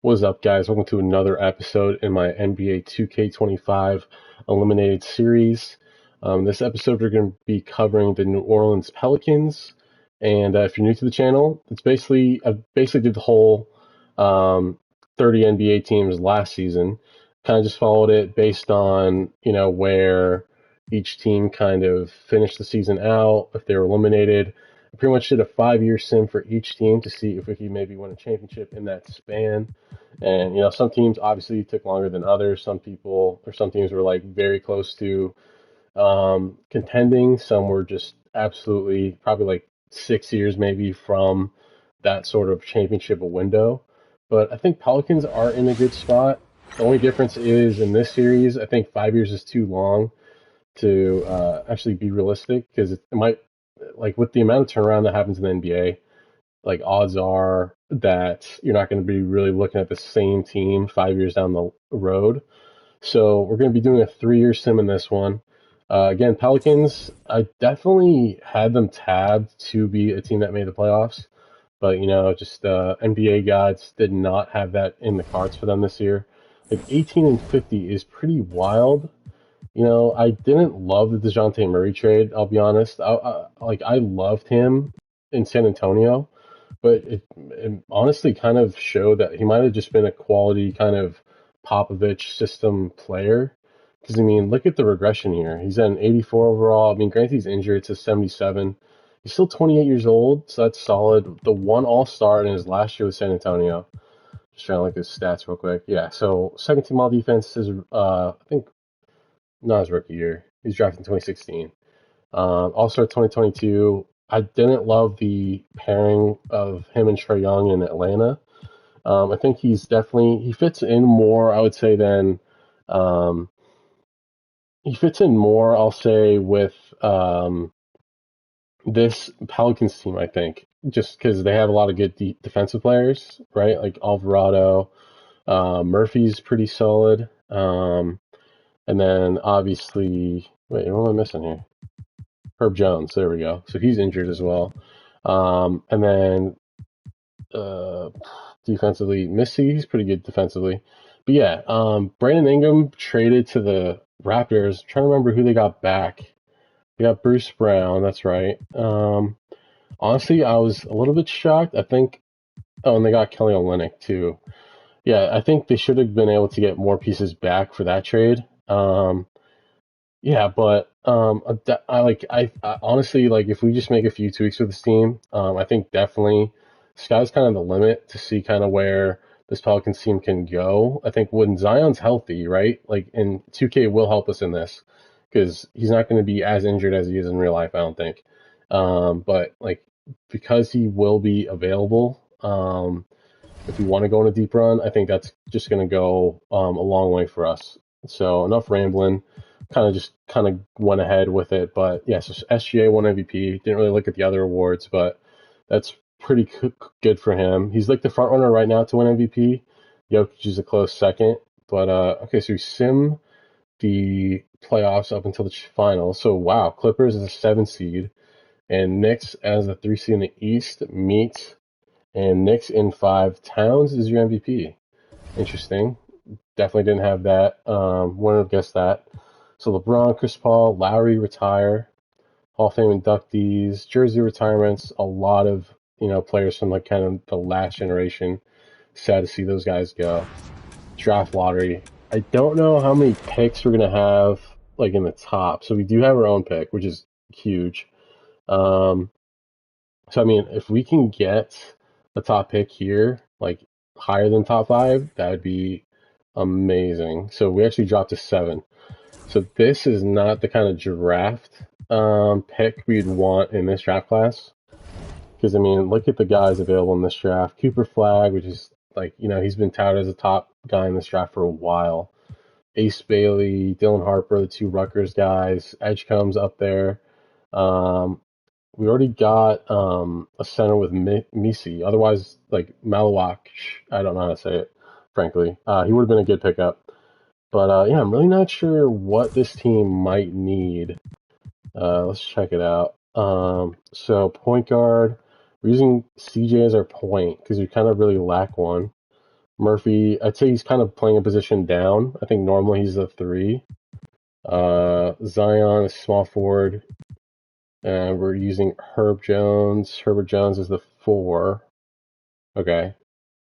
What's up, guys? Welcome to another episode in my NBA 2K25 Eliminated Series. This episode, we're going to be covering the New Orleans Pelicans. And if you're new to the channel, I basically did the whole 30 NBA teams last season. Kind of just followed it based on, where each team kind of finished the season out, if they were eliminated. I pretty much did a 5-year sim for each team to see if we could maybe win a championship in that span. And some teams obviously took longer than others. Some teams were like very close to contending. Some were just absolutely probably like 6 years maybe from that sort of championship window. But I think Pelicans are in a good spot. The only difference is in this series, I think 5 years is too long to actually be realistic because it might, like with the amount of turnaround that happens in the NBA, like odds are that you're not going to be really looking at the same team 5 years down the road. So we're going to be doing a 3-year sim in this one. Again, Pelicans, I definitely had them tabbed to be a team that made the playoffs, but just NBA gods did not have that in the cards for them this year. Like 18-50 is pretty wild. I didn't love the DeJounte Murray trade. I'll be honest. I loved him in San Antonio, but it honestly kind of showed that he might have just been a quality kind of Popovich system player. Because I mean, look at the regression here. He's at an 84 overall. I mean, granted he's injured. It's a 77. He's still 28 years old, so that's solid. The one All-Star in his last year with San Antonio. Just trying to look at his stats real quick. Yeah, so second team all defense is I think not his rookie year. He's drafted in 2016. All-Star 2022. I didn't love the pairing of him and Trae Young in Atlanta. I think he fits in more, I would say, he fits in more, I'll say, with this Pelicans team, I think, just because they have a lot of good defensive players, right? Like Alvarado, Murphy's pretty solid. And then obviously, wait, what am I missing here? Herb Jones, there we go. So he's injured as well. And then defensively, Missy, he's pretty good defensively. But yeah, Brandon Ingram traded to the Raptors. I'm trying to remember who they got back. They got Bruce Brown, that's right. Honestly, I was a little bit shocked. I think, oh, and they got Kelly Olynyk too. Yeah, I think they should have been able to get more pieces back for that trade. Yeah, but I honestly like if we just make a few tweaks with this team, I think definitely sky's kind of the limit to see kind of where this Pelicans team can go. I think when Zion's healthy, right? Like, and 2K will help us in this because he's not going to be as injured as he is in real life, I don't think. But like because he will be available, if we want to go on a deep run, I think that's just going to go a long way for us. So enough rambling. Kind of went ahead with it, but yeah. So SGA won MVP. Didn't really look at the other awards, but that's pretty good for him. He's like the front runner right now to win MVP. Jokic is a close second, but okay. So we sim the playoffs up until the finals. So wow, Clippers is a 7 seed, and Knicks as the 3 seed in the East meet, and Knicks in 5. Towns is your MVP. Interesting. Definitely didn't have that. Wouldn't have guessed that. So LeBron, Chris Paul, Lowry retire, Hall of Fame inductees, jersey retirements, a lot of players from like kind of the last generation. Sad to see those guys go. Draft lottery. I don't know how many picks we're gonna have like in the top. So we do have our own pick, which is huge. Um, so I mean, if we can get the top pick here, like higher than top 5, that would be amazing. So we actually dropped to 7. So this is not the kind of draft pick we'd want in this draft class. Because, I mean, look at the guys available in this draft. Cooper Flag, which is like, he's been touted as a top guy in this draft for a while. Ace Bailey, Dylan Harper, the 2 Rutgers guys. Edgecombe's up there. We already got a center with Misi. Otherwise, like Malawak, I don't know how to say it, frankly. He would have been a good pickup. But yeah, I'm really not sure what this team might need. Let's check it out. So point guard, we're using CJ as our point because we kind of really lack one. Murphy, I'd say he's kind of playing a position down. I think normally he's the 3. Zion is small forward. And we're using Herb Jones. Herbert Jones is the 4. Okay.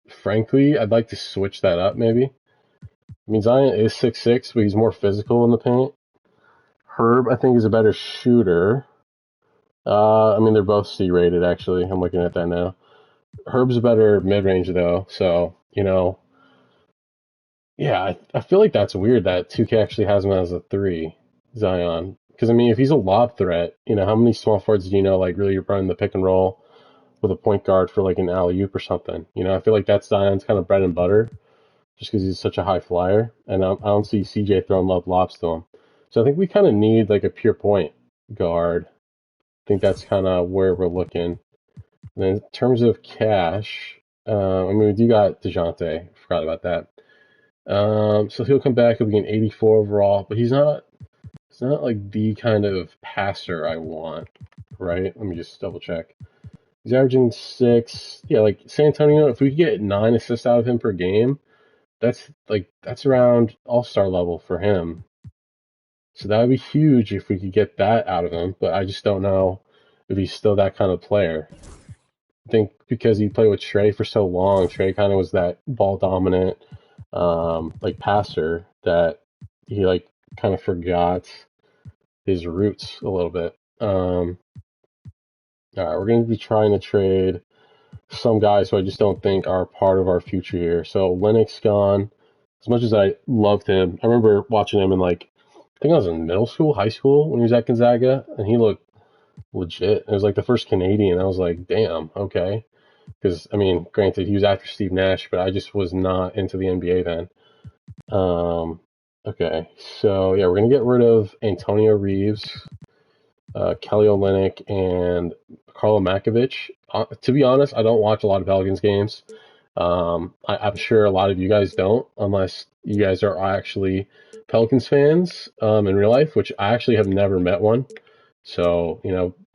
Frankly, I'd like to switch that up maybe. I mean, Zion is 6'6", but he's more physical in the paint. Herb, I think, is a better shooter. I mean, they're both C-rated, actually. I'm looking at that now. Herb's a better mid-range, though. So, yeah, I feel like that's weird that 2K actually has him as a 3, Zion. Because, I mean, if he's a lob threat, how many small forwards do you know, like, really run the pick and roll with a point guard for, like, an alley-oop or something? I feel like that's Zion's kind of bread and butter, just because he's such a high flyer. And I don't see CJ throwing lobs to him. So I think we kind of need, like, a pure point guard. I think that's kind of where we're looking. And then in terms of cash, I mean, we do got DeJounte. Forgot about that. So he'll come back. He'll be an 84 overall, but he's not like the kind of passer I want, right? Let me just double check. He's averaging 6. Yeah, like San Antonio, if we could get 9 assists out of him per game, that's around all-star level for him. So that would be huge if we could get that out of him, but I just don't know if he's still that kind of player. I think because he played with Trey for so long, Trey kind of was that ball dominant, like passer that he like kind of forgot his roots a little bit. All right, we're going to be trying to trade some guys who I just don't think are part of our future here. So Lennox gone. As much as I loved him, I remember watching him in I think I was in middle school, high school when he was at Gonzaga, and he looked legit. It was like the first Canadian. I was like, damn, okay. Because, I mean, granted, he was after Steve Nash, but I just was not into the NBA then. Okay, so yeah, we're going to get rid of Antonio Reeves, Kelly Olynyk, and Karlo Makovich. To be honest, I don't watch a lot of Pelicans games. I'm sure a lot of you guys don't, unless you guys are actually Pelicans fans in real life, which I actually have never met one. So,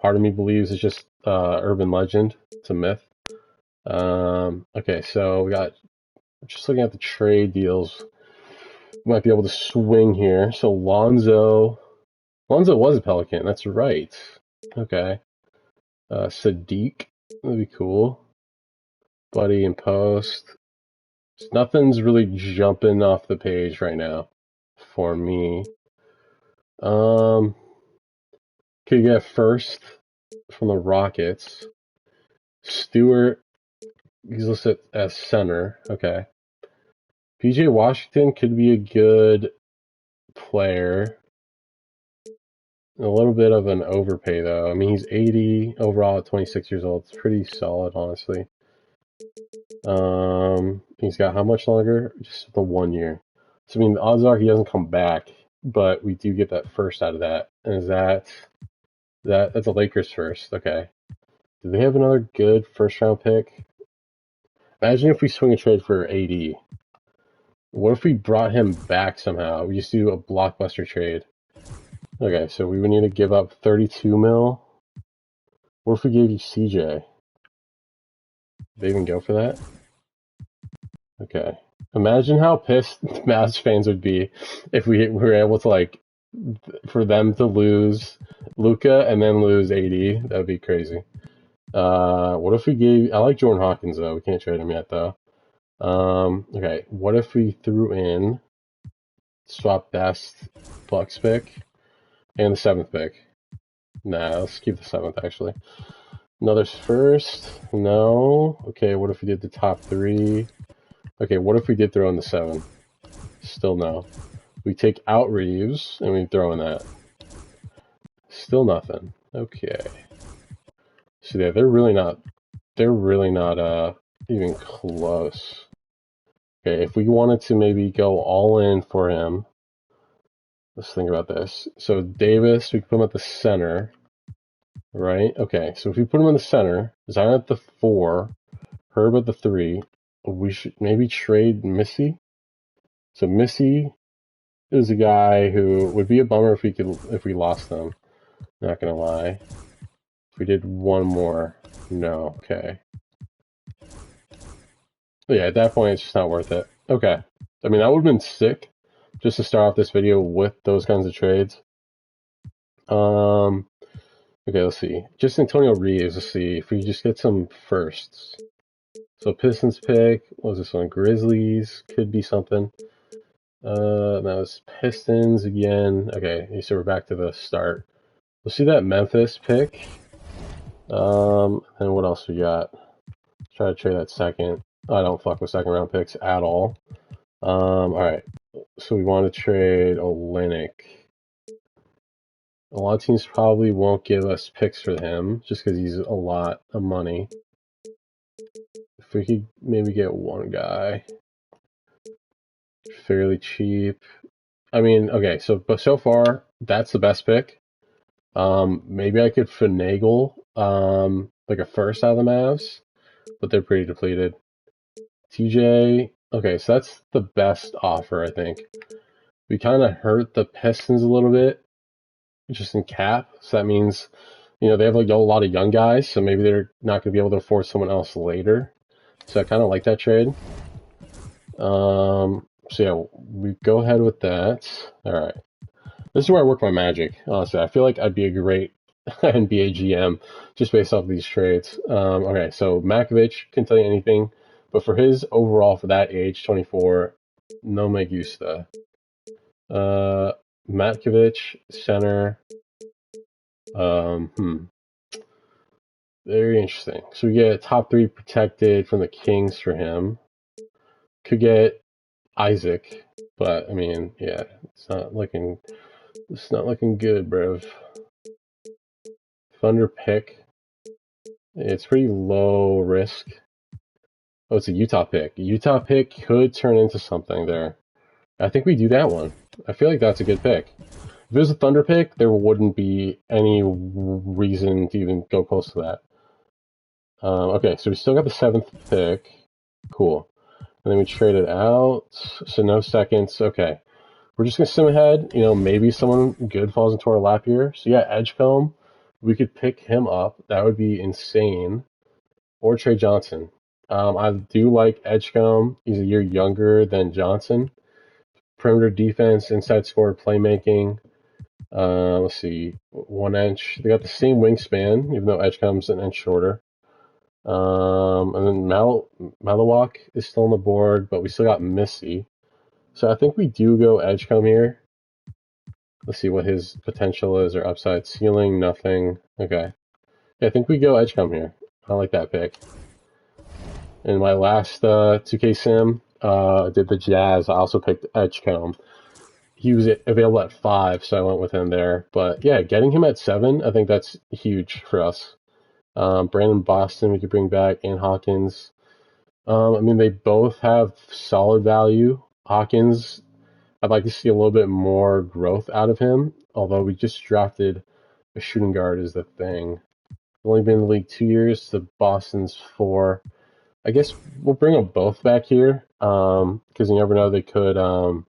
part of me believes it's just urban legend. It's a myth. Okay, so we got, just looking at the trade deals, we might be able to swing here. So Lonzo was a Pelican, that's right. Okay. Sadiq, that'd be cool. Buddy and Post. Nothing's really jumping off the page right now for me. Could get first from the Rockets. Stewart, he's listed as center. Okay. PJ Washington could be a good player. A little bit of an overpay, though. I mean, he's 80 overall at 26 years old. It's pretty solid, honestly. He's got how much longer? Just the 1 year. So, I mean, the odds are he doesn't come back, but we do get that first out of that. And is that's a Lakers first. Okay. Do they have another good first-round pick? Imagine if we swing a trade for AD. What if we brought him back somehow? We just do a blockbuster trade. Okay, so we would need to give up 32 mil. What if we gave you CJ? Did they even go for that? Okay. Imagine how pissed Mavs fans would be if we were able to, for them to lose Luka and then lose AD. That would be crazy. What if we gave... I like Jordan Hawkins, though. We can't trade him yet, though. Okay, what if we threw in swap best Bucks pick and the 7th pick? Nah, let's keep the 7th, actually. Another first? No. Okay, what if we did the top 3? Okay, what if we did throw in the 7? Still no. We take out Reeves and we throw in that. Still nothing. Okay. So yeah, they're really not even close. Okay, if we wanted to maybe go all in for him, let's think about this. So Davis, we can put him at the center, right? Okay, so if we put him in the center, Zion at the 4, Herb at the 3, we should maybe trade Missy. So Missy is a guy who would be a bummer if we lost them. Not gonna lie. If we did one more, no. Okay. But yeah, at that point, it's just not worth it. Okay. I mean, that would have been sick just to start off this video with those kinds of trades. Okay, let's see. Just Antonio Reeves, let's see if we just get some firsts. So Pistons pick, what was this one? Grizzlies, could be something. That was Pistons again. Okay, so we're back to the start. Let's see that Memphis pick. And what else we got? Let's try to trade that second. I don't fuck with second round picks at all. Alright. So we want to trade Olynyk. A lot of teams probably won't give us picks for him just because he's a lot of money. If we could maybe get one guy fairly cheap. I mean, okay, but so far that's the best pick. Maybe I could finagle like a first out of the Mavs, but they're pretty depleted. TJ, okay, so that's the best offer, I think. We kind of hurt the Pistons a little bit, just in cap. So that means, they have like a lot of young guys, so maybe they're not going to be able to afford someone else later. So I kind of like that trade. So yeah, we go ahead with that. All right. This is where I work my magic, honestly. I feel like I'd be a great NBA GM just based off of these trades. Okay, so Makovic, can tell you anything, but for his overall, for that age, 24, no me gusta. Matkovic, center. Very interesting. So we get top 3 protected from the Kings for him. Could get Isaac, but I mean, yeah, it's not looking good, bro. Thunder pick. It's pretty low risk. Oh, it's a Utah pick. Utah pick could turn into something there. I think we do that one. I feel like that's a good pick. If it was a Thunder pick, there wouldn't be any reason to even go close to that. Okay, so we still got the 7th pick. Cool. And then we trade it out. So no seconds. Okay. We're just going to sim ahead. Maybe someone good falls into our lap here. So yeah, Edgecombe. We could pick him up. That would be insane. Or Trey Johnson. I do like Edgecombe. He's a year younger than Johnson. Perimeter defense, inside scorer, playmaking. Let's see, 1 inch. They got the same wingspan, even though Edgecombe's an inch shorter. And then Malawak is still on the board, but we still got Missy. So I think we do go Edgecombe here. Let's see what his potential is or upside. Ceiling, nothing. Okay. Yeah, I think we go Edgecombe here. I like that pick. In my last 2K sim, did the Jazz. I also picked Edgecombe. He was available at 5, so I went with him there. But yeah, getting him at 7, I think that's huge for us. Brandon Boston we could bring back, and Hawkins. I mean, they both have solid value. Hawkins, I'd like to see a little bit more growth out of him, although we just drafted a shooting guard is the thing. Only been in the league 2 years, the Boston's 4. I guess we'll bring them both back here, because you never know, they could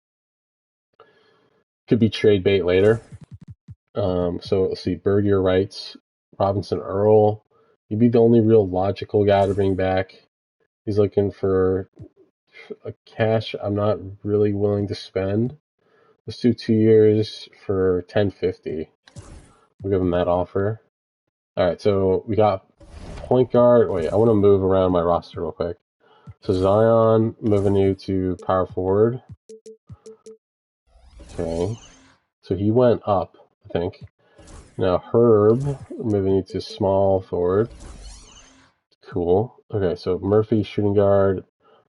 be trade bait later. So let's see, Bergier writes, Robinson Earl. He'd be the only real logical guy to bring back. He's looking for a cash I'm not really willing to spend. Let's do 2 years for $10.50. We'll give him that offer. All right, so we got point guard. Wait, I want to move around my roster real quick. So Zion, moving you to power forward. Okay, so he went up, I think. Now Herb, moving you to small forward. Cool. Okay, so Murphy, shooting guard.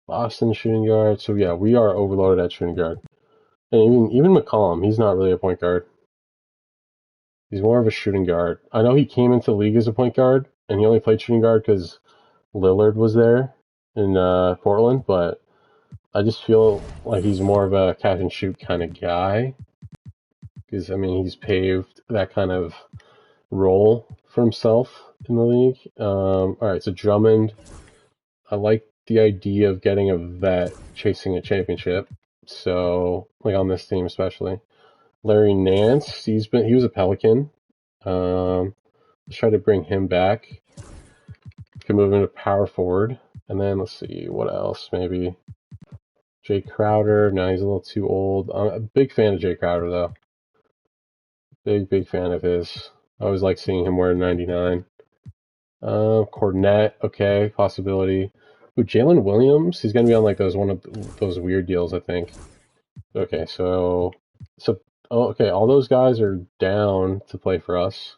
Boston, shooting guard. So yeah, we are overloaded at shooting guard. And even McCollum, he's not really a point guard. He's more of a shooting guard. I know he came into the league as a point guard, and he only played shooting guard because Lillard was there in Portland, but I just feel like he's more of a catch and shoot kind of guy. Because, I mean, he's paved that kind of role for himself in the league. All right, so Drummond, I like the idea of getting a vet chasing a championship. So, like on this team especially. Larry Nance, he was a Pelican. Let's try to bring him back. Can move him to power forward. And then let's see, what else? Maybe Jay Crowder. No, he's a little too old. I'm a big fan of Jay Crowder, though. Big fan of his. I always like seeing him wear 99. Cornet, okay, possibility. Ooh, Jalen Williams, he's gonna be on like one of those weird deals, I think. Okay, so oh, okay, all those guys are down to play for us.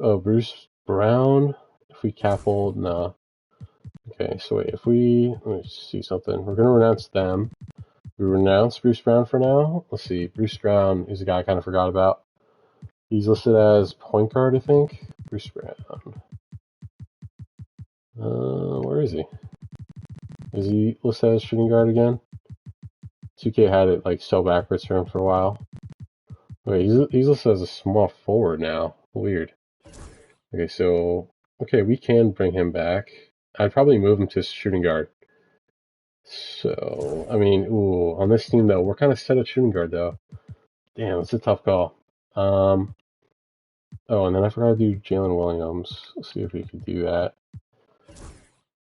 Oh, Bruce Brown, if we cap hold, nah. Okay, so wait, let me see something. We're gonna renounce them. We renounce Bruce Brown for now. Let's see, Bruce Brown is a guy I kind of forgot about. He's listed as point guard, I think. Bruce Brown. Where is he? Is he listed as shooting guard again? 2K had it like so backwards for him for a while. Wait, he's listed as a small forward now. Weird. Okay, so we can bring him back. I'd probably move him to shooting guard. So I mean, ooh, on this team though, we're kind of set at shooting guard though. Damn, it's a tough call. Oh, and then I forgot to do Jalen Williams. Let's see if we can do that.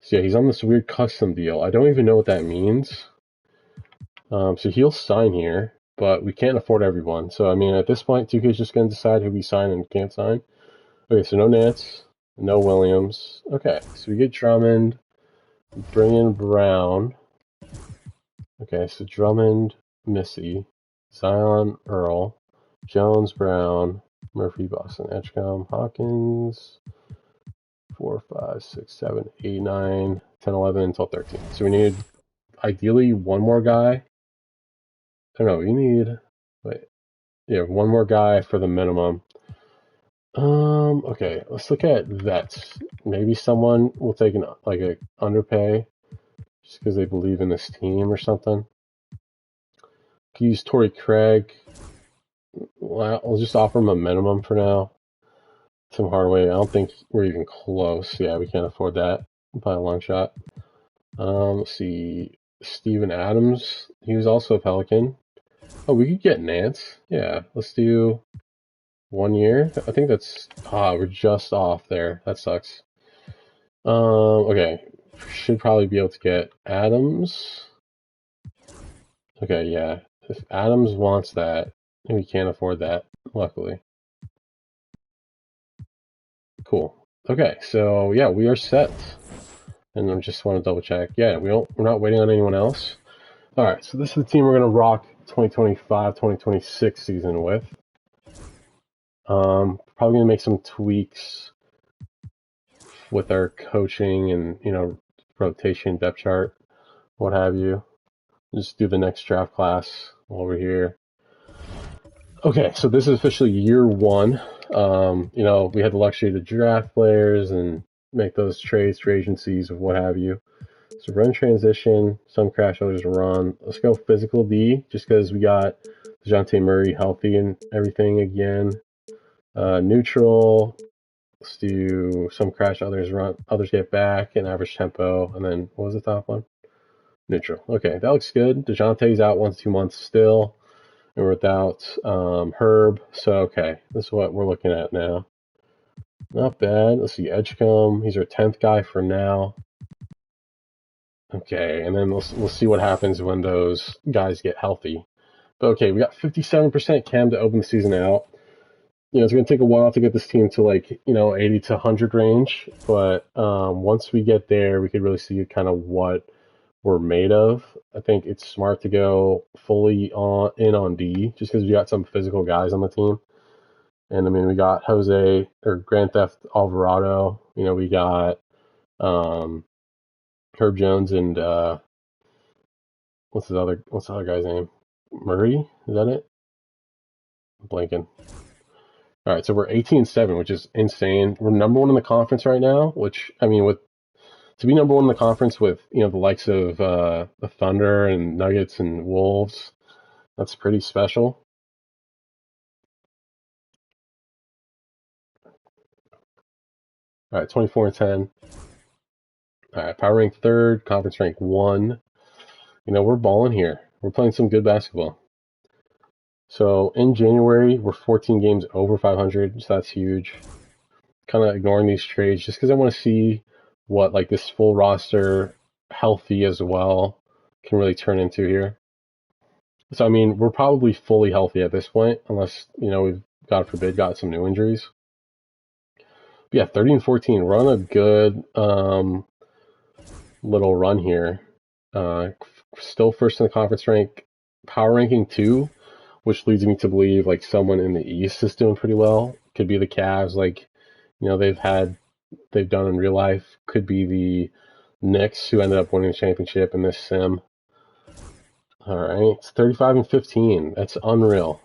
So yeah, he's on this weird custom deal. I don't even know what that means. So he'll sign here, but we can't afford everyone. So I mean, at this point, 2K is just going to decide who we sign and can't sign. Okay, so no Nance, no Williams. Okay, so we get Drummond, bring in Brown. Okay, so Drummond, Missy, Zion, Earl, Jones, Brown, Murphy, Boston, Edgecombe, Hawkins, 4, 5, 6, 7, 8, 9, 10, 11, until 13. So we need ideally one more guy. I don't know, we need, one more guy for the minimum. Okay, let's look at vets. Maybe someone will take a underpay just because they believe in this team or something. Could use Torrey Craig. Well, we'll just offer him a minimum for now. Tim Hardaway, I don't think we're even close. Yeah, we can't afford that by a long shot. Let's see. Steven Adams, he was also a Pelican. Oh, we could get Nance. Yeah, let's do 1 year. I think that's we're just off there. That sucks. Okay. Should probably be able to get Adams. Okay, yeah. If Adams wants that, we can't afford that, luckily. Cool. Okay, so yeah, we are set. And I just want to double check. Yeah, we're not waiting on anyone else. Alright, so this is the team we're gonna rock 2025-2026 season with. Probably gonna make some tweaks with our coaching and rotation, depth chart, what have you. Just do the next draft class while we're here. Okay, so this is officially year 1. We had the luxury to draft players and make those trades, free agencies, or what have you. So run transition, some crash, others run. Let's go physical D, just because we got DeJounte Murray healthy and everything again. Neutral, let's do some crash, others run, others get back, and average tempo. And then what was the top one? Neutral. Okay, that looks good. DeJounte's out 1 to 2 months still. And we're without Herb. So, okay, this is what we're looking at now. Not bad. Let's see, Edgecombe. He's our 10th guy for now. Okay, and then we'll see what happens when those guys get healthy. But okay, we got 57% chem to open the season out. It's going to take a while to get this team to 80 to 100 range. But once we get there, we could really see kind of what we're made of. I think it's smart to go fully on D, just because we got some physical guys on the team. And I mean, we got Jose or Grand Theft Alvarado. We got Herb Jones and what's the other guy's name? Murray? Is that it? I'm blanking. All right, so we're 18-7, which is insane. We're number 1 in the conference right now, which I mean, to be number 1 in the conference with the likes of the Thunder and Nuggets and Wolves, that's pretty special. All right, 24-10. All right, power rank 3rd, conference rank 1. We're balling here. We're playing some good basketball. So in January, we're 14 games over 500, so that's huge. Kind of ignoring these trades just because I want to see what like this full roster, healthy as well, can really turn into here. So I mean, we're probably fully healthy at this point, unless we've, God forbid, got some new injuries. But yeah, 30-14. We're on a good little run here. Still first in the conference power ranking 2, which leads me to believe like someone in the East is doing pretty well. Could be the Cavs, like they've done in real life. Could be the Knicks, who ended up winning the championship in this sim. All right, it's 35-15. That's unreal.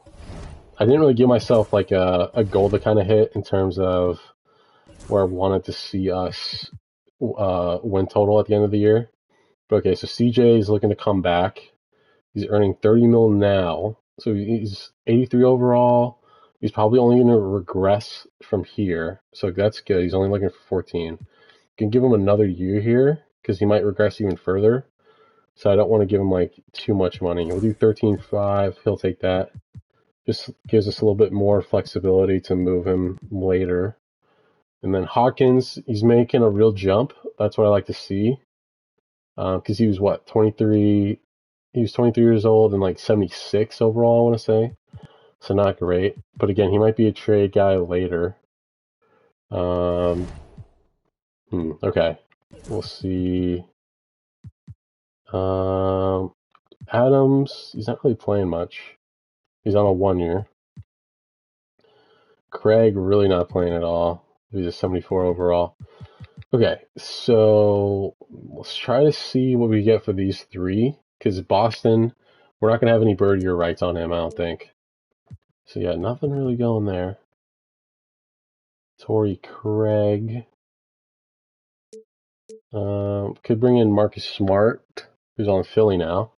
I didn't really give myself like a goal to kind of hit in terms of where I wanted to see us win total at the end of the year. But okay, so CJ is looking to come back. He's earning 30 mil now, so he's 83 overall. He's probably only going to regress from here, so that's good. He's only looking for 14. Can give him another year here because he might regress even further. So I don't want to give him like too much money. We'll do 13.5. He'll take that. Just gives us a little bit more flexibility to move him later. And then Hawkins, he's making a real jump. That's what I like to see. Because he was 23. He was 23 years old and like 76 overall, I want to say. So not great. But again, he might be a trade guy later. Okay. We'll see. Adams, he's not really playing much. He's on a 1 year. Craig, really not playing at all. He's a 74 overall. Okay, so let's try to see what we get for these 3. Because Boston, we're not going to have any bird year rights on him, I don't think. So yeah, nothing really going there. Torrey Craig. Could bring in Marcus Smart, who's on Philly now.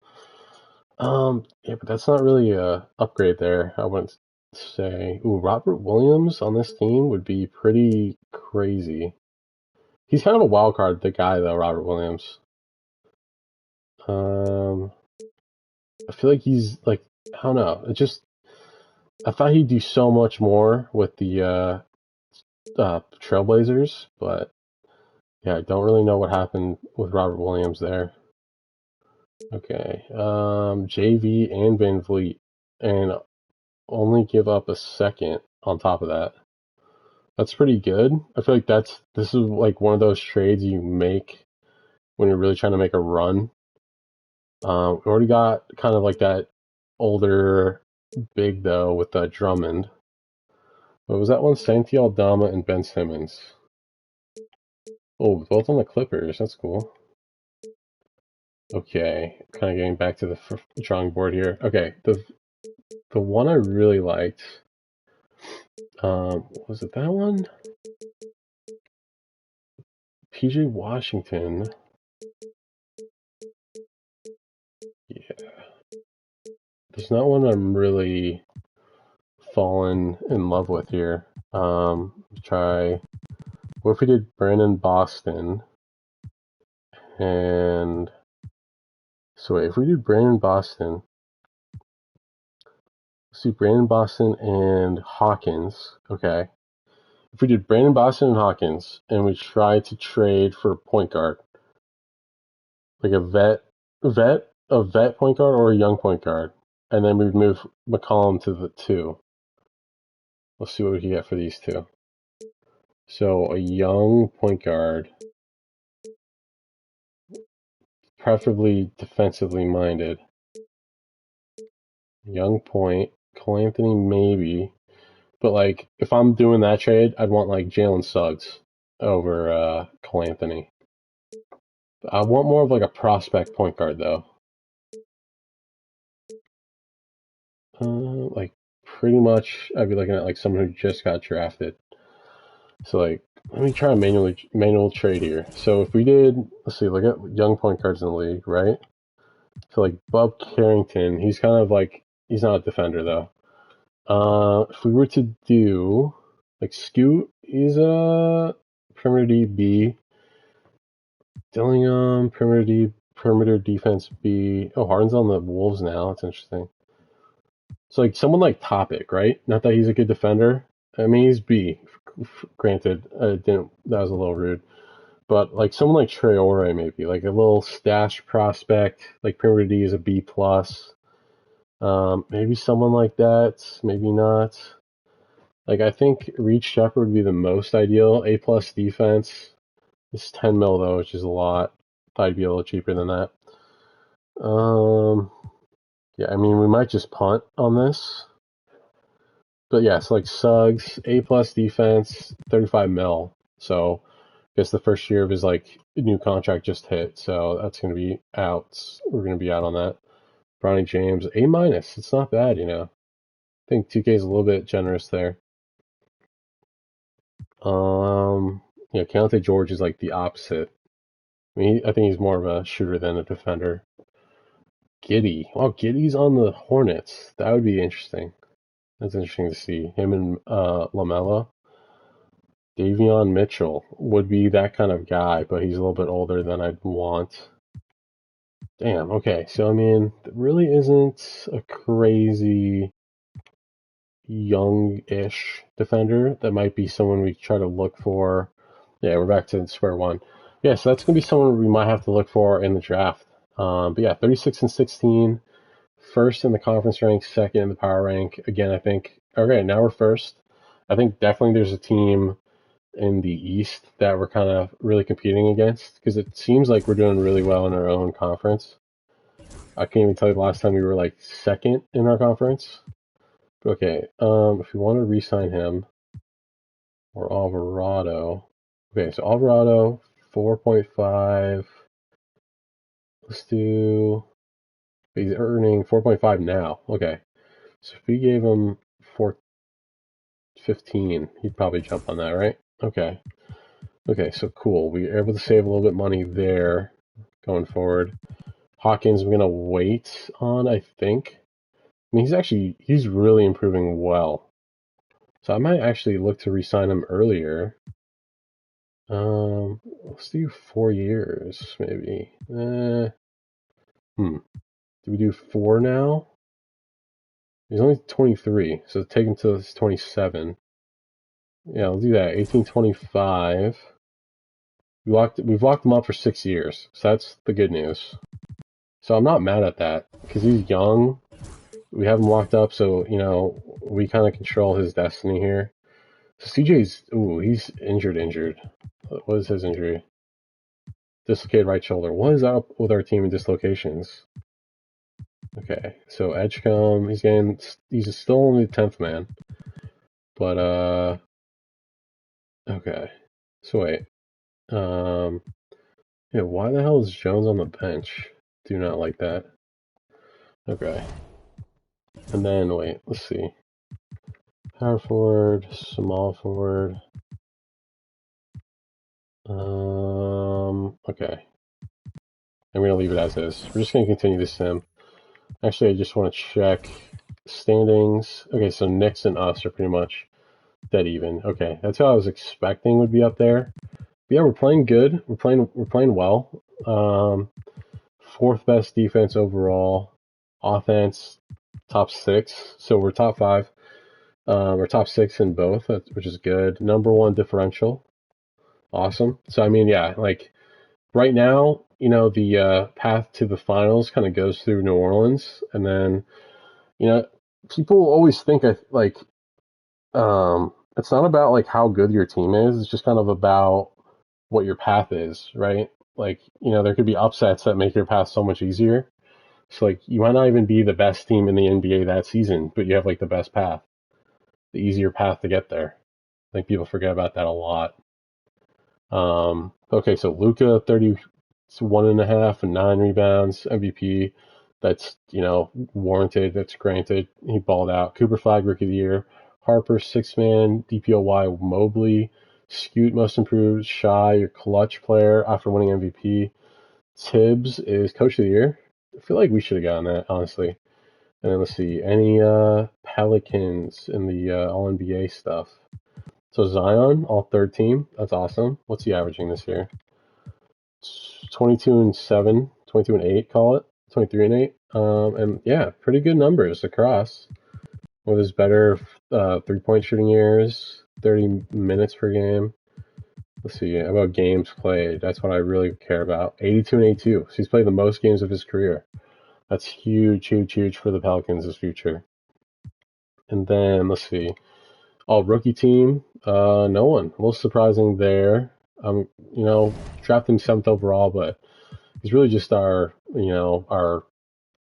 Yeah, but that's not really a upgrade there, I wouldn't say. Ooh, Robert Williams on this team would be pretty crazy. He's kind of a wild card, the guy though, Robert Williams. I feel like he's like, I don't know. I thought he'd do so much more with the Trailblazers, but yeah, I don't really know what happened with Robert Williams there. Okay, JV and Van Vliet, and only give up a second on top of that. That's pretty good. I feel like this is like one of those trades you make when you're really trying to make a run. We already got kind of like that older big though with Drummond. What was that one? Santi Aldama and Ben Simmons. Oh, both on the Clippers. That's cool. Okay, kind of getting back to the drawing board here. Okay, the one I really liked. Was it that one? PJ Washington. Yeah. There's not one I'm really fallen in love with here. Try. What if we did Brandon Boston? And so wait, if we did Brandon Boston, let's do Brandon Boston and Hawkins. Okay. If we did Brandon Boston and Hawkins, and we tried to trade for a point guard, like a vet point guard or a young point guard, and then we'd move McCollum to the 2. Let's see what we can get for these 2. So a young point guard, preferably defensively minded. Young point, Cole Anthony maybe, but like if I'm doing that trade, I'd want like Jalen Suggs over Cole Anthony. I want more of like a prospect point guard though. Like pretty much, I'd be looking at like someone who just got drafted. So like, let me try a manual trade here. So if we did, let's see, look at young point guards in the league, right? So like Bub Carrington, he's kind of like, he's not a defender though. If we were to do like Scoot, he's a perimeter DB. Dillingham, perimeter defense B. Oh, Harden's on the Wolves now. That's interesting. So like someone like Topic, right? Not that he's a good defender. I mean, he's B. Granted, that was a little rude. But like someone like Traore, maybe like a little stash prospect, like perimeter D is a B plus. Maybe someone like that, maybe not. Like I think Reed Shepherd would be the most ideal. A plus defense. It's 10 mil though, which is a lot. Thought I'd be a little cheaper than that. Yeah, I mean we might just punt on this. But yeah, so like Suggs, A plus defense, 35 mil. So I guess the first year of his like new contract just hit, so that's gonna be out. We're gonna be out on that. Bronny James, A minus. It's not bad, you know. I think 2K is a little bit generous there. Yeah, Keontae George is like the opposite. I mean, I think he's more of a shooter than a defender. Giddy. Oh, Giddy's on the Hornets. That would be interesting. That's interesting to see. Him and LaMelo. Davion Mitchell would be that kind of guy, but he's a little bit older than I'd want. Damn, okay. So, I mean, there really isn't a crazy young-ish defender. That might be someone we try to look for. Yeah, we're back to square one. Yeah, so that's going to be someone we might have to look for in the draft. But yeah, 36 and 16, first in the conference rank, second in the power rank. Again, I think, okay, now we're first. I think definitely there's a team in the East that we're kind of really competing against because it seems like we're doing really well in our own conference. I can't even tell you the last time we were like second in our conference. Okay, if we want to re-sign him or Alvarado. Okay, so Alvarado 4.5. Let's do. He's earning 4.5 now. Okay, so if we gave him 415, he'd probably jump on that, right? Okay. Okay, so cool. We were able to save a little bit money there going forward. Hawkins, we're gonna wait on, I think. I mean, he's really improving well. So I might actually look to re-sign him earlier. Let's do 4 years, maybe. Do we do 4 now? He's only 23, so take him to 27. Yeah, I'll do that. 1825. We've locked him up for 6 years, so that's the good news. So I'm not mad at that because he's young. We have him locked up, so you know we kind of control his destiny here. So CJ's he's injured. What is his injury? Dislocated right shoulder. What is up with our team in dislocations? Okay, so Edgecombe, he's still only the 10th man, but okay. So wait, yeah, why the hell is Jones on the bench? Do not like that. Okay, and then wait, let's see. Power forward, small forward. Okay. I'm going to leave it as is. We're just going to continue this sim. Actually, I just want to check standings. Okay, so Knicks and us are pretty much dead even. Okay, that's how I was expecting would be up there. But yeah, we're playing good. We're playing well. Fourth best defense overall. Offense, top 6. So we're top 5. We're top 6 in both, which is good. Number 1 differential. Awesome. So I mean, yeah, like right now, you know, the path to the finals kind of goes through New Orleans, and then, you know, people always think it's not about like how good your team is. It's just kind of about what your path is, right? Like, you know, there could be upsets that make your path so much easier. So like, you might not even be the best team in the NBA that season, but you have like the best path, the easier path to get there. I think people forget about that a lot. Okay, so Luka, 31.5 and 9 rebounds, MVP. That's, you know, warranted. That's granted. He balled out. Cooper Flag, Rookie of the Year. Harper, 6-man. DPOY, Mobley. Scoot, Most Improved. Shy, your clutch player after winning MVP. Tibbs is Coach of the Year. I feel like we should have gotten that, honestly. And then let's see, any Pelicans in the All-NBA stuff. So Zion, all third team. That's awesome. What's he averaging this year? 22 and 7, 22 and 8, call it. 23 and 8. And yeah, pretty good numbers across. With his better 3-point shooting years, 30 minutes per game. Let's see, about games played. That's what I really care about. 82 and 82. So he's played the most games of his career. That's huge, huge, huge for the Pelicans' future. And then, let's see, all rookie team, no one. A little surprising there. You know, drafted him 7th overall, but he's really just our. Oh,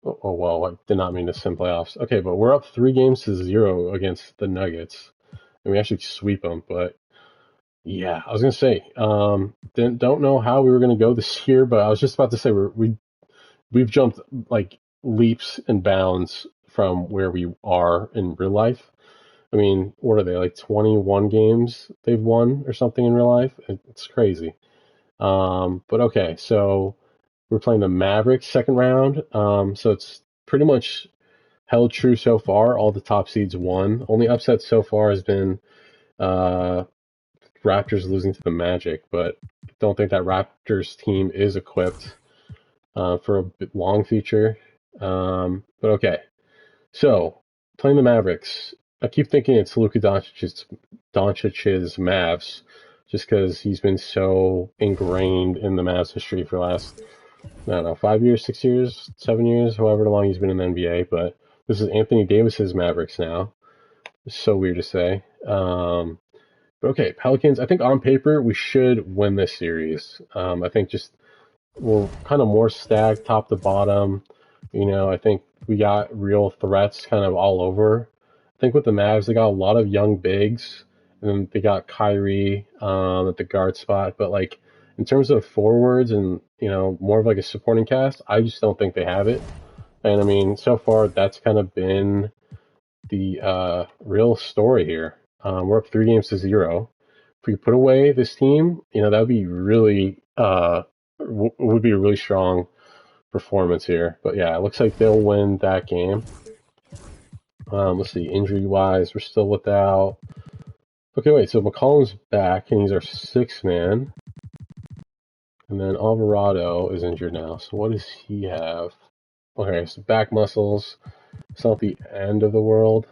well, I did not mean to sim playoffs. Okay, but we're up 3-0 against the Nuggets, and we actually sweep them. But yeah, I was gonna say, don't know how we were gonna go this year, but I was just about to say we've jumped like leaps and bounds from where we are in real life. I mean, what are they, like 21 games they've won or something in real life? It's crazy. But okay, so we're playing the Mavericks second round. So it's pretty much held true so far. All the top seeds won. Only upset so far has been uh, Raptors losing to the Magic, but don't think that Raptors team is equipped for a long future. But okay, so playing the Mavericks, I keep thinking it's Luka Doncic's Mavs, just because he's been so ingrained in the Mavs history for the last, I don't know, 5 years, 6 years, 7 years, however long he's been in the NBA. But this is Anthony Davis's Mavericks now. It's so weird to say. But okay, Pelicans. I think on paper we should win this series. I think just we're kind of more stacked top to bottom. You know, I think we got real threats kind of all over. I think with the Mavs, they got a lot of young bigs, and then they got Kyrie at the guard spot. But like in terms of forwards and more of like a supporting cast, I just don't think they have it. And I mean, so far that's kind of been the real story here. We're up 3-0. If we put away this team, that would be really would be a really strong performance here. But yeah, it looks like they'll win that game. Let's see, injury wise, we're still without. Okay, wait. So McCollum's back, and he's our 6th man. And then Alvarado is injured now. So what does he have? Okay, so back muscles. It's not the end of the world.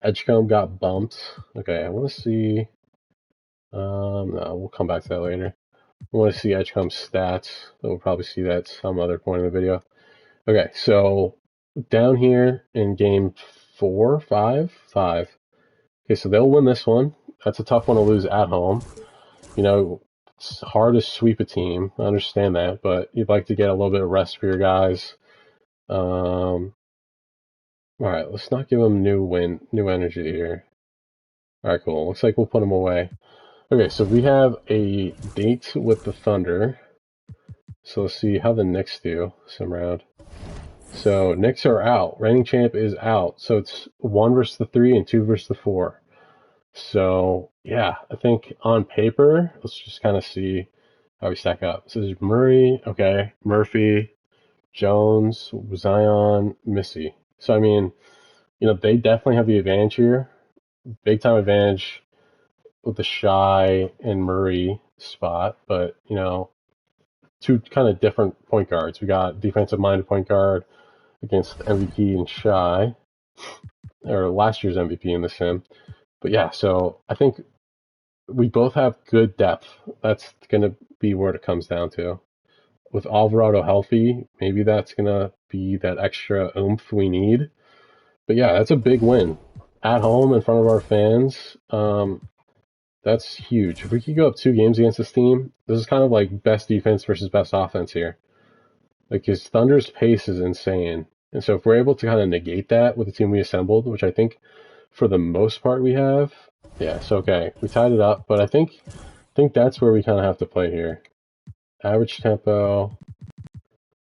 Edgecombe got bumped. Okay, I want to see. No, we'll come back to that later. I want to see Edgecombe's stats. We'll probably see that some other point in the video. Okay, so down here in game 4, 5. Okay, so they'll win this one. That's a tough one to lose at home. It's hard to sweep a team. I understand that, but you'd like to get a little bit of rest for your guys. All right, let's not give them new energy here. All right, cool. Looks like we'll put them away. Okay, so we have a date with the Thunder. So let's see how the Knicks do some round. So Knicks are out. Reigning champ is out. So it's 1 versus the 3 and 2 versus the 4. So yeah, I think on paper, let's just kind of see how we stack up. So there's Murray, okay, Murphy, Jones, Zion, Missy. So I mean, they definitely have the advantage here. Big time advantage with the Shy and Murray spot, but two kind of different point guards. We got defensive minded point guard against MVP and Shy, or last year's MVP in the sim. But yeah, so I think we both have good depth. That's going to be where it comes down to. With Alvarado healthy, maybe that's going to be that extra oomph we need. But yeah, that's a big win. At home in front of our fans, that's huge. If we could go up 2 games against this team, this is kind of like best defense versus best offense here. Like his Thunder's pace is insane. And so if we're able to kind of negate that with the team we assembled, which I think for the most part we have, yeah, so okay. We tied it up, but I think that's where we kind of have to play here. Average tempo.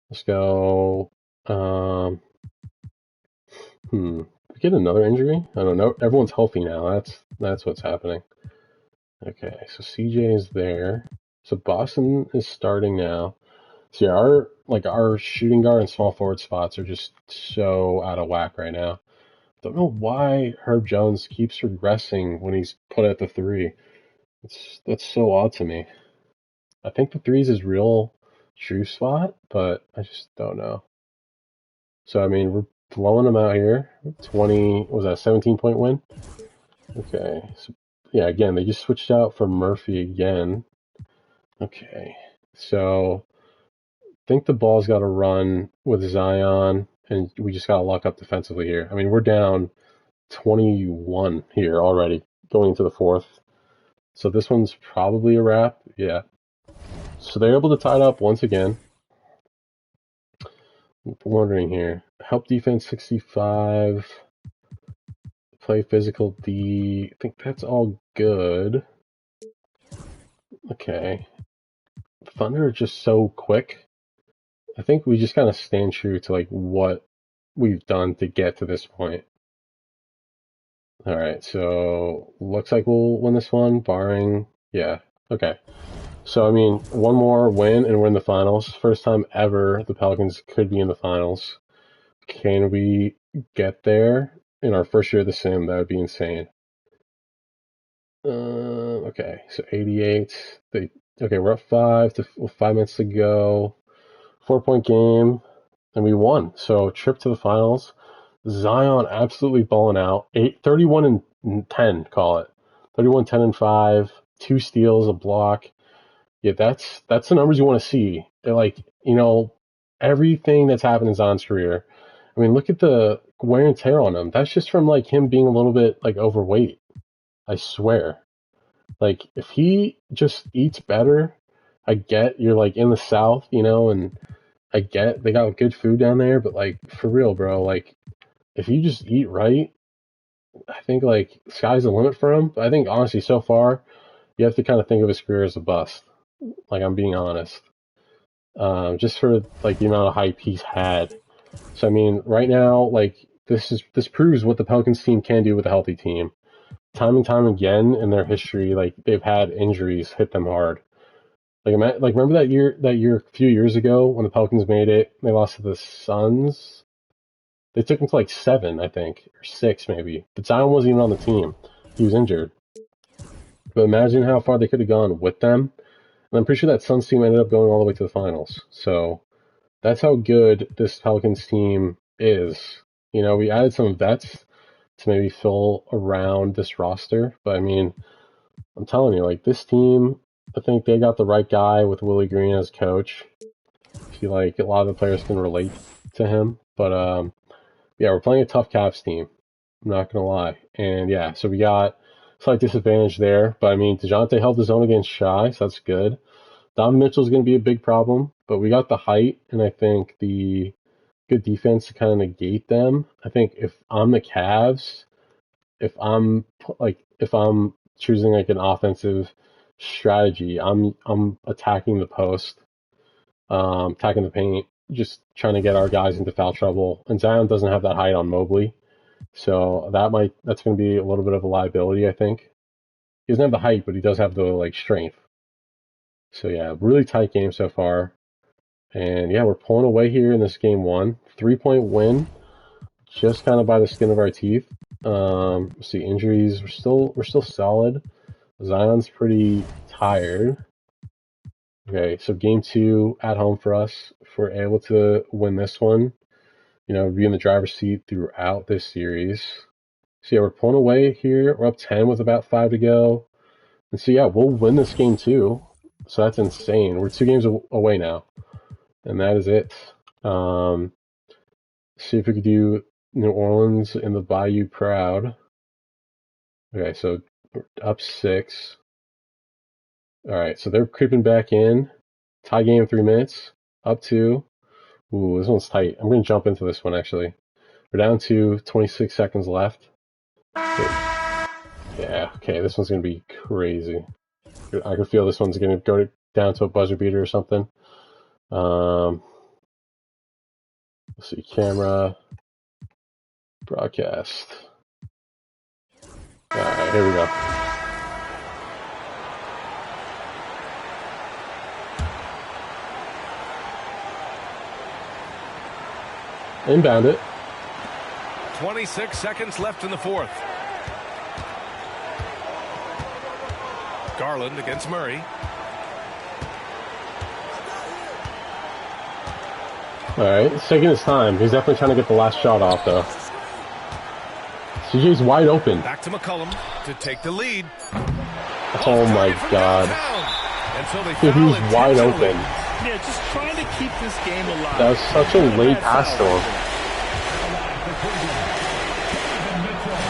Let's go. We get another injury? I don't know. Everyone's healthy now. That's what's happening. Okay, so CJ is there. So Boston is starting now. See, our shooting guard and small forward spots are just so out of whack right now. Don't know why Herb Jones keeps regressing when he's put at the 3. That's so odd to me. I think the 3 is his real true spot, but I just don't know. So I mean, we're blowing them out here. 20, what was that, 17-point win? Okay, so Yeah, again, they just switched out for Murphy again. Okay, so I think the ball's got to run with Zion, and we just got to lock up defensively here. I mean, we're down 21 here already, going into the fourth. So this one's probably a wrap. Yeah. So they're able to tie it up once again. I'm wondering here. Help defense 65. Play physical D. I think that's all good. Okay. Thunder are just so quick. I think we just kind of stand true to like what we've done to get to this point. All right, so looks like we'll win this one, barring, yeah, okay. So, I mean, one more win and we're in the finals. First time ever the Pelicans could be in the finals. Can we get there in our first year of the sim? That would be insane. Okay, so 88. Okay, we're up 5 minutes to go. 4-point game, and we won. So, trip to the finals. Zion absolutely balling out. 31 and 10, call it. 31, 10 and 5, 2 steals, a block. Yeah, that's the numbers you want to see. They're like, everything that's happened in Zion's career. I mean, look at the wear and tear on him. That's just from like him being a little bit like overweight. I swear. Like if he just eats better, I get you're like in the South, and I get they got good food down there, but like for real, bro, like if you just eat right, I think like sky's the limit for him. But I think honestly, so far, you have to kind of think of his career as a bust. Like I'm being honest, just for like the amount of hype he's had. So I mean, right now, like this proves what the Pelicans team can do with a healthy team. Time and time again in their history, like they've had injuries hit them hard. Like remember that year a few years ago when the Pelicans made it, they lost to the Suns. They took him to like 7, I think, or 6 maybe. But Zion wasn't even on the team; he was injured. But imagine how far they could have gone with them. And I'm pretty sure that Suns team ended up going all the way to the finals. So that's how good this Pelicans team is. We added some vets to maybe fill around this roster, but I mean, I'm telling you, like this team, I think they got the right guy with Willie Green as coach. I feel like a lot of the players can relate to him, but yeah, we're playing a tough Cavs team. I'm not gonna lie, and yeah, so we got slight disadvantage there, but I mean, DeJounte held his own against Shy, so that's good. Don Mitchell's going to be a big problem, but we got the height and I think the good defense to kind of negate them. I think if I'm the Cavs, if I'm choosing like an offensive strategy, I'm attacking the post, attacking the paint, just trying to get our guys into foul trouble. And Zion doesn't have that height on Mobley, so that's going to be a little bit of a liability. I think he doesn't have the height, but he does have the like strength. So yeah, really tight game so far. And yeah, we're pulling away here in this game 1. 3-point win, just kind of by the skin of our teeth. Let's see, injuries, we're still solid. Zion's pretty tired. Okay, so game 2 at home for us. If we're able to win this one, be in the driver's seat throughout this series. So yeah, we're pulling away here. We're up 10 with about 5 to go. And so yeah, we'll win this game too. So that's insane. We're 2 games away now. And that is it. See if we could do New Orleans in the Bayou proud. Okay, so up 6. All right, so they're creeping back in. Tie game 3 minutes. Up 2. Ooh, this one's tight. I'm going to jump into this one, actually. We're down to 26 seconds left. Okay. Yeah, okay, this one's going to be crazy. I can feel this one's going to go down to a buzzer beater or something. Let's see, camera, broadcast. All right, here we go. Inbound it. 26 seconds left in the fourth. Garland against Murray. All right, he's taking his time. He's definitely trying to get the last shot off, though. CJ's wide open. Back to McCollum to take the lead. Oh my God. And so they Dude, he's wide open. Yeah, just trying to keep this game alive. That was such a late pass to him.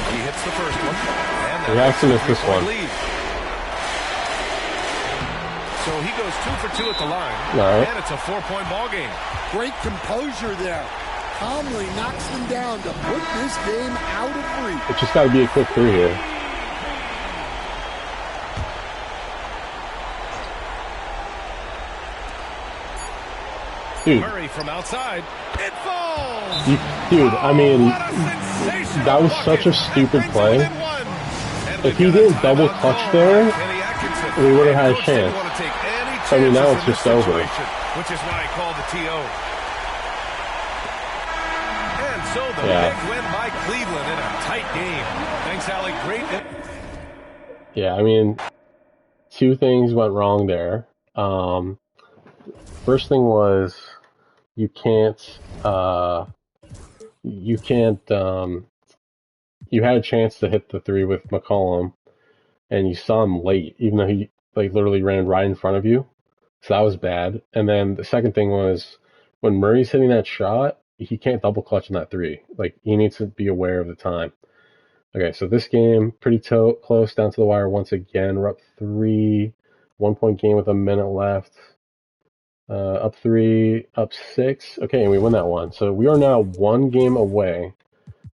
He hits the first one. He has to miss this one. So he goes 2 for 2 at the line. Right. And it's a 4-point ball game. Great composure there. Calmly knocks them down to put this game out of reach. It's just got to be a quick 3 here. Dude. Murray from outside. It falls. Dude, I mean, that was such a stupid play. If he didn't double clutch there, we would have had a chance. I mean, now it's just over. Which is why I called the TO. And so the big win by Cleveland in a tight game. Thanks, Allie. Great. Yeah, I mean, 2 things went wrong there. First thing was you had a chance to hit the 3 with McCollum, and you saw him late, even though he literally ran right in front of you. So that was bad. And then the second thing was when Murray's hitting that shot, he can't double clutch in that 3. He needs to be aware of the time. Okay, so this game, pretty close down to the wire once again. We're up 3, 1-point game with a minute left. Up 3, up 6. Okay, and we win that one. So we are now 1 game away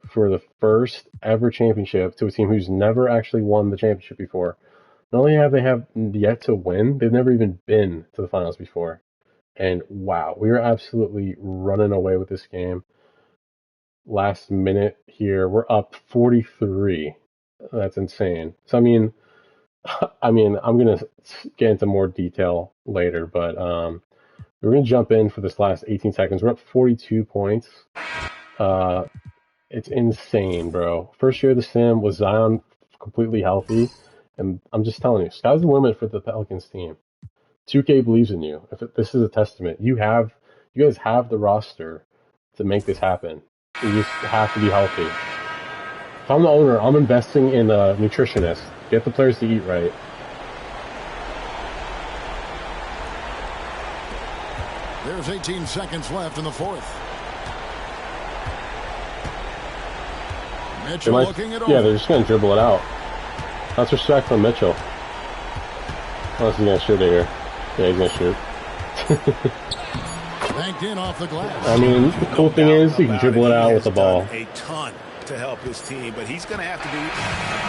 for the first ever championship to a team who's never actually won the championship before. Not only have they yet to win, they've never even been to the finals before. And wow, we are absolutely running away with this game. Last minute here, we're up 43. That's insane. So I'm gonna get into more detail later, but we're gonna jump in for this last 18 seconds. We're up 42 points. It's insane, bro. First year of the sim was Zion completely healthy, and I'm just telling you, sky's the limit for the Pelicans team. 2K believes in you. This is a testament. You guys have the roster to make this happen. You just have to be healthy. If I'm the owner, I'm investing in a nutritionist. Get the players to eat right. There's 18 seconds left in the 4th. Mitchell looking it over. Yeah, they're just going to dribble it out. That's respect from Mitchell. Unless he's going to shoot it here. Yeah, he's going to shoot. Banked in off the glass. I mean, the cool thing is you can dribble it out with the ball. A ton to help his team, but he's going to have to be.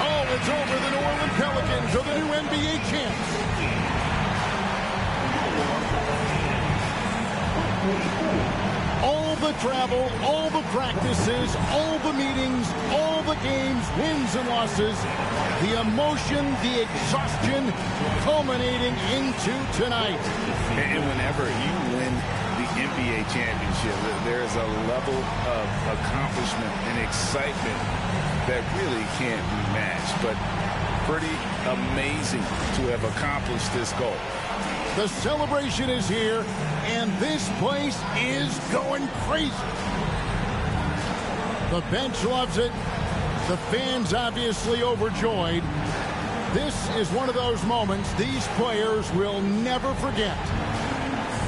Oh, it's over. The New Orleans Pelicans are the new NBA champs. All the travel, all the practices, all the meetings, all the games, wins and losses, the emotion, the exhaustion culminating into tonight. And whenever you win the NBA championship, there is a level of accomplishment and excitement that really can't be matched. But pretty amazing to have accomplished this goal. The celebration is here, and this place is going crazy. The bench loves it. The fans obviously overjoyed. This is one of those moments these players will never forget.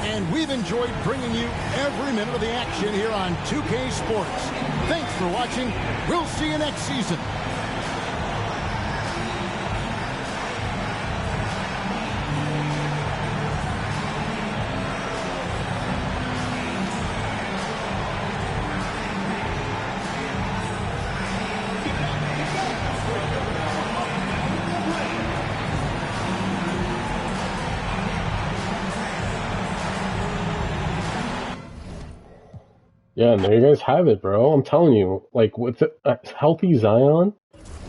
And we've enjoyed bringing you every minute of the action here on 2K Sports. Thanks for watching. We'll see you next season. Yeah, and there you guys have it, bro. I'm telling you, with a healthy Zion,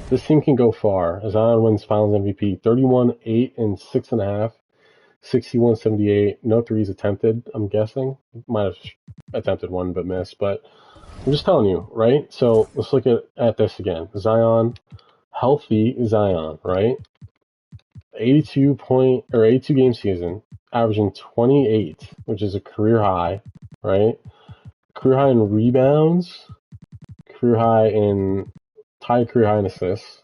this team can go far. Zion wins Finals MVP, 31, 8, and 6.5, 61, 78. No threes attempted, I'm guessing. Might have attempted one but missed, but I'm just telling you, right? So let's look at this again. Zion, healthy Zion, right? 82 game season, averaging 28, which is a career high, right? Career high in rebounds, career high in tied career high in assists,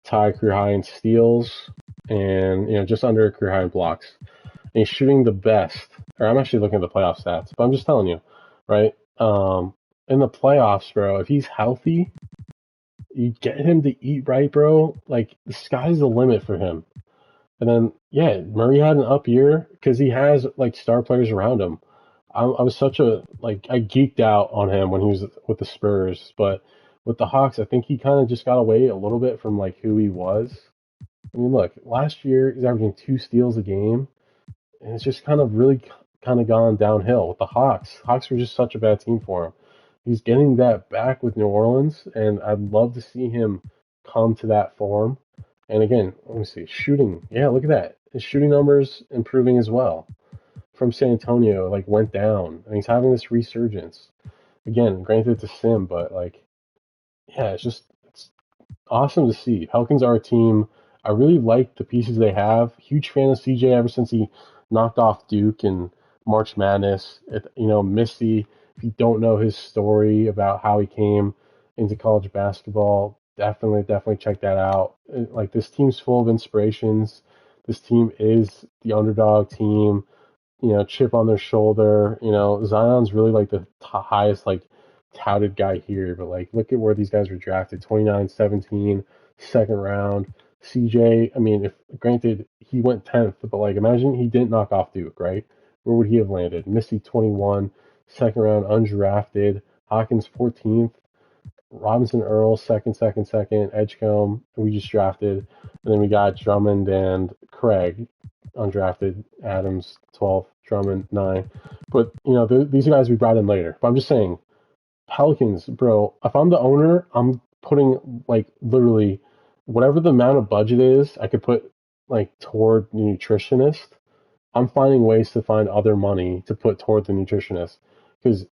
tied career high in steals, and just under career high in blocks. And he's shooting the best. Or I'm actually looking at the playoff stats, but I'm just telling you, right? In the playoffs, bro, if he's healthy, you get him to eat right, bro. Like the sky's the limit for him. And then, yeah, Murray had an up year because he has like star players around him. I was such a I geeked out on him when he was with the Spurs, but with the Hawks, I think he kind of just got away a little bit from like who he was. I mean, look, last year he's averaging 2 steals a game, and it's just kind of really kind of gone downhill with the Hawks. Hawks were just such a bad team for him. He's getting that back with New Orleans, and I'd love to see him come to that form. And again, let me see, shooting. Yeah, look at that. His shooting numbers improving as well. From San Antonio, went down, and he's having this resurgence. Again, granted it's a sim, but yeah, it's awesome to see. Pelicans are a team. I really like the pieces they have. Huge fan of CJ ever since he knocked off Duke in March Madness. Missy, if you don't know his story about how he came into college basketball, definitely check that out. This team's full of inspirations. This team is the underdog team. Chip on their shoulder. Zion's really the highest touted guy here, but look at where these guys were drafted: 29-17, second round. CJ, I mean, if granted he went 10th, but imagine he didn't knock off Duke, right? Where would he have landed? Missy 21, second round, undrafted. Hawkins 14th. Robinson Earl, second, Edgecombe, we just drafted. And then we got Drummond and Craig, undrafted. Adams, 12th, Drummond, 9. But, these are guys we brought in later. But I'm just saying, Pelicans, bro, if I'm the owner, I'm putting, literally, whatever the amount of budget is, I could put, toward the nutritionist. I'm finding ways to find other money to put toward the nutritionist. Because,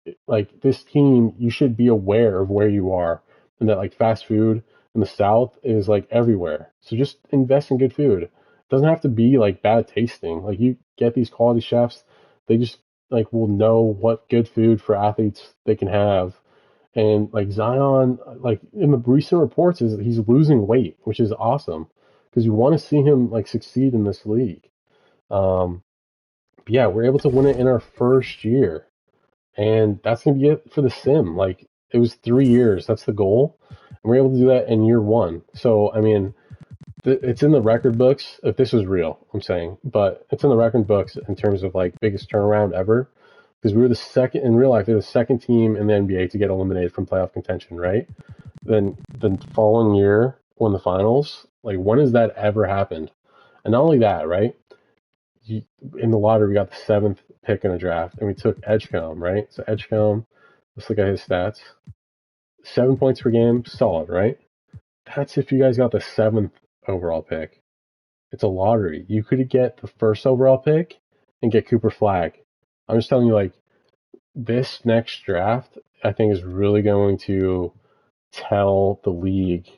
this team, you should be aware of where you are. And that, fast food in the South is, everywhere. So just invest in good food. It doesn't have to be, bad tasting. You get these quality chefs, they just, will know what good food for athletes they can have. And, Zion, in the recent reports, is he's losing weight, which is awesome. Because you want to see him, succeed in this league. Yeah, we're able to win it in our first year. And that's going to be it for the sim. It was 3 years. That's the goal. And we're able to do that in year 1. So, I mean, it's in the record books, if this was real, I'm saying. But it's in the record books in terms of, biggest turnaround ever. Because we were the second, in real life, they're the second team in the NBA to get eliminated from playoff contention, right? Then the following year, won the finals. When has that ever happened? And not only that, right? In the lottery, we got the 7th pick in a draft, and we took Edgecombe, right? So Edgecombe, let's look at his stats. 7 points per game, solid, right? That's if you guys got the 7th overall pick. It's a lottery. You could get the 1st overall pick and get Cooper Flagg. I'm just telling you, this next draft, I think, is really going to tell the league,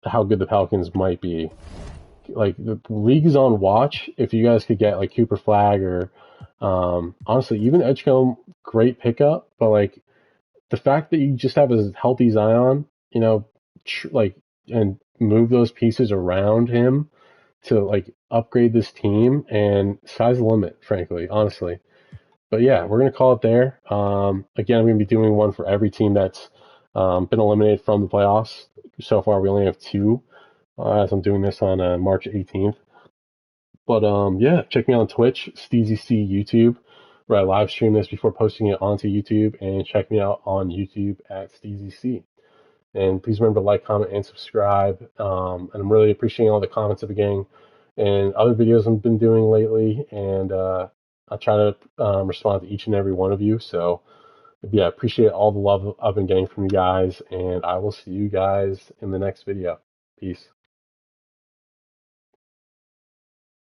how good the Pelicans might be. The league is on watch. If you guys could get Cooper Flagg or honestly even Edgecombe, great pickup. But the fact that you just have a healthy Zion, and move those pieces around him to upgrade this team, and sky's the limit, frankly, honestly. But yeah, we're gonna call it there. Again, I'm gonna be doing one for every team that's been eliminated from the playoffs. So far, we only have 2. As I'm doing this on March 18th. But yeah, check me out on Twitch, Steezy YouTube, where I live stream this before posting it onto YouTube, and check me out on YouTube at Steezy. And please remember to like, comment, and subscribe. And I'm really appreciating all the comments I've been getting and other videos I've been doing lately. And I try to respond to each and every one of you. So yeah, appreciate all the love I've been getting from you guys, and I will see you guys in the next video. Peace.